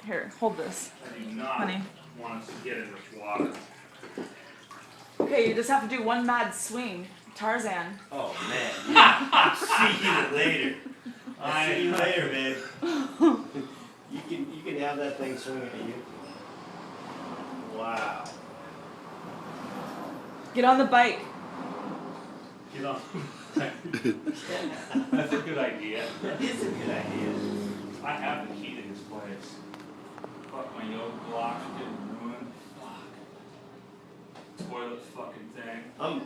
Here, hold this. I do not Honey. want us to get in this water. Okay, you just have to do one mad swing. Tarzan. Oh man, yeah. See you later. I See you later, babe. You can have that thing swinging at you. Wow. Get on the bike. Get on. That's a good idea. That is a good idea. I have the key to this place. Fuck, my yoga block's getting ruined. Fuck. Toilet fucking thing. I'm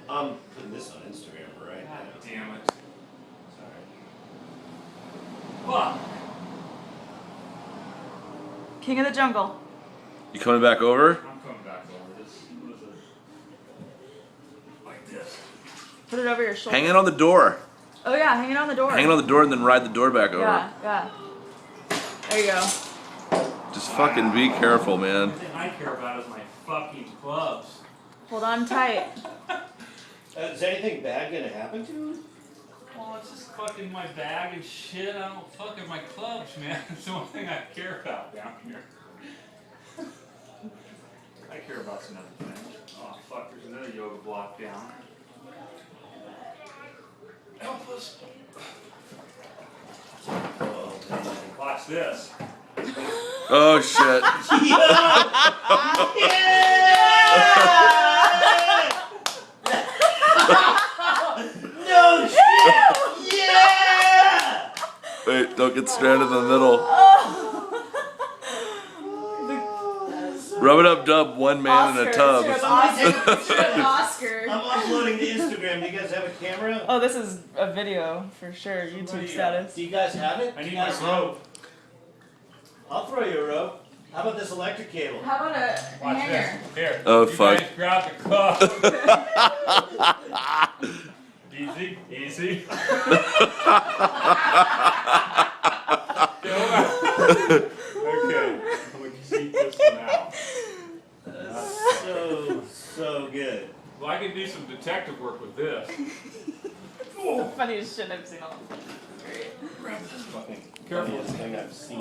putting this on Instagram right God now. damn it. Sorry. Fuck. King of the jungle. You coming back over? I'm coming back over this. What is it? Like this. Put it over your shoulder. Hang it on the door. Oh yeah, hang it on the door. Hang it on the door and then ride the door back over. Yeah, yeah. There you go. Just fucking be careful, The man. only thing I care about is my fucking clubs. Hold on tight. Is anything bad gonna happen to him? Well, it's just fucking my bag and shit. I don't fucking my clubs, man. It's the only thing I care about down here. I care about some other things. Oh fuck, there's another yoga block down. Help us. Oh man. Watch this. Oh shit. No shit! Yeah! Wait, don't get stranded in the middle. Rub it up, dub. One man in a tub. Oscar. I'm uploading to Instagram. Do you guys have a camera? Oh, this is a video for sure. YouTube Somebody, status. Do you guys have it? I Do need you my guys rope. I'll throw you a rope. How about this electric cable? How about a Watch hanger? this. Here. Oh, you fuck. guys grab the club. Easy, easy. Okay. I'm gonna keep this now. So good. Well, I can do some detective work with this. The funniest shit I've seen all. Great. Grab this fucking. Careful. Funniest thing I've seen.